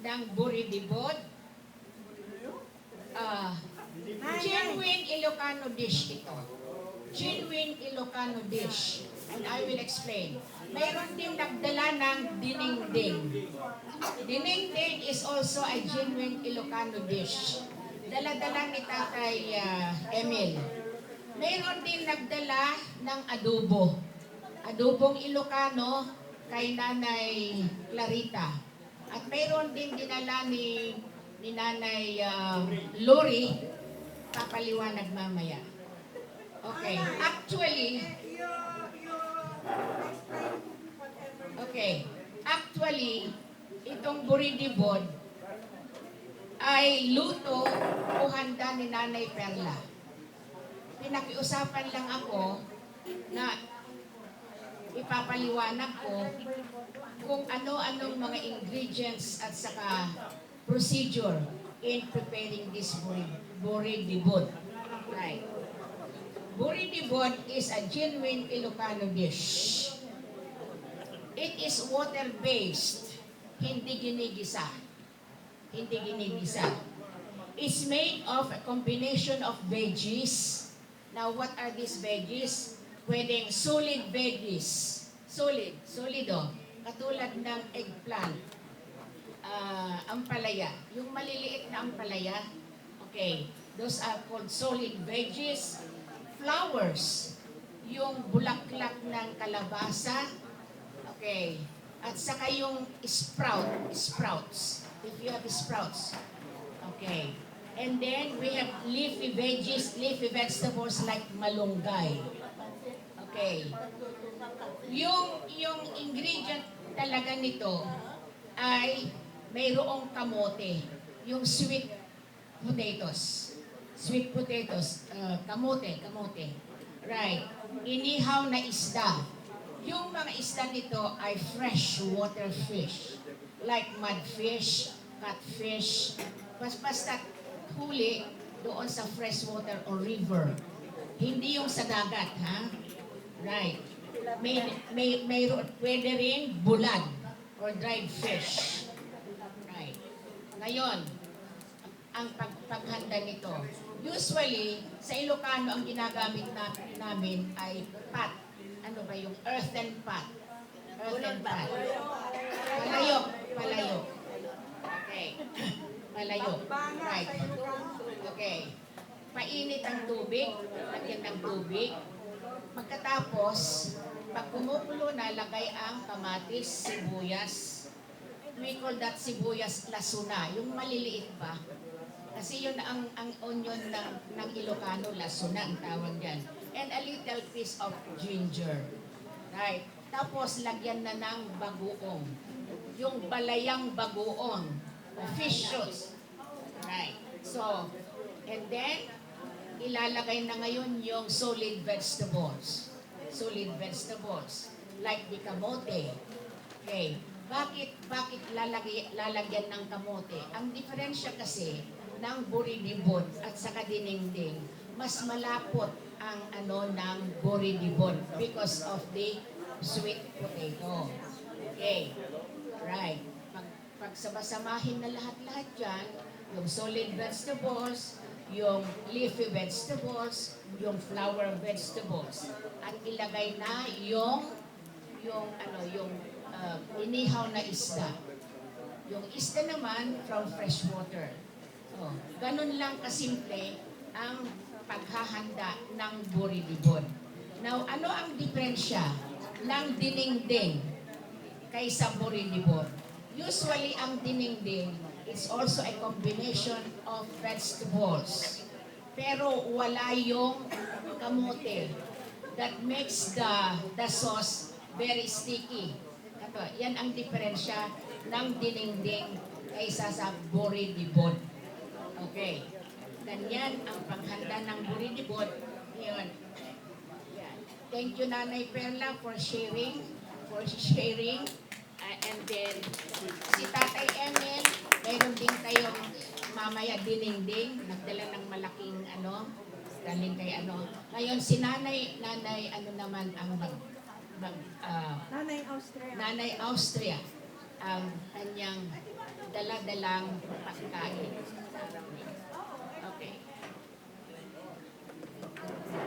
ng buridibod. Genuine Ilocano dish ito. Genuine Ilocano dish. And I will explain. Mayroon din nagdala ng dinengdeng. Dinengdeng is also a genuine Ilocano dish. Dala-dala ni Tatay Emil. Mayroon din nagdala ng adobo. Adobong Ilocano kay Nanay Clarita. At mayroon din dinala ni Nanay Lori, papaliwanag mamaya. Okay, actually, itong buridibod ay luto o handa ni Nanay Perla. Pinakiusapan lang ako na ipapaliwanag ko kung ano-anong mga ingredients at saka procedure in preparing this buridibod. Right. Buridibod is a genuine Ilocano dish. It is water-based, hindi ginigisa. Hindi ginigisa. It's made of a combination of veggies. Now, what are these veggies? Pwedeng solid veggies. Solid oh. Katulad ng eggplant. Ampalaya. Yung maliliit na ampalaya. Okay. Those are called solid veggies. Flowers. Yung bulaklak ng kalabasa. Okay. At saka yung sprouts. If you have sprouts. Okay. And then we have leafy veggies, leafy vegetables like malunggay. Okay. Yung ingredient talaga nito ay mayroong kamote. Yung sweet potatoes. Sweet potatoes. Kamote. Right. Inihaw na isda. Yung mga isda nito ay freshwater fish. Like mudfish, catfish. Basta huli doon sa freshwater or river. Hindi yung sa dagat, ha? Right. Pwede rin bulag or dried fish. Right. Ngayon, ang paghanda nito. Usually, sa Ilocano, ang ginagamit namin ay pot. Ano ba yung earthen pot? Earthen pot. Palayok. Okay. Palayok. Right. Okay. Painit ang tubig. Lagyan ng tubig. Pagkatapos, pag kumukulo na, lagay ang kamatis, sibuyas. We call that sibuyas lasuna. Yung maliliit pa. Kasi yun ang onion ng Ilocano, lasuna ang tawag dyan. And a little piece of ginger. Right. Tapos, lagyan na ng bagoong. Yung balayang bagoong. Fish sauce. Right. So, and then, ilalagay na ngayon yung solid vegetables. Solid vegetables. Like the kamote. Okay. Bakit lalagyan ng kamote? Ang diferensya kasi ng buridibod at saka dinengdeng, mas malapot ang ng buridibod because of the sweet potato. Okay. Right. Pagsama-samahin na lahat-lahat dyan, yung solid vegetables, yung leafy vegetables, yung flower vegetables, at ilagay na yung inihaw na isda. Yung isda naman from fresh water. Oh, ganun lang kasimple ang paghahanda ng buridibod. Now, ano ang diferensya ng dinengdeng kaysa buridibod? Usually, ang dinengdeng is also a combination of vegetables. Pero wala yung kamote that makes the sauce very sticky. Ito, yan ang diferensya ng dinengdeng kaysa sa buridibod. Okay. Ganyan ang paghanda ng buridibod. Yun. Yan. Thank you, Nanay Perla, for sharing. And then, si Tatay Emil, mayroon din kayong mamaya dinengdeng, nagdala ng malaking galing kay Ngayon, si Nanay naman ang Nanay Austria. Nanay Austria, ang kanyang dala-dalang pagkain.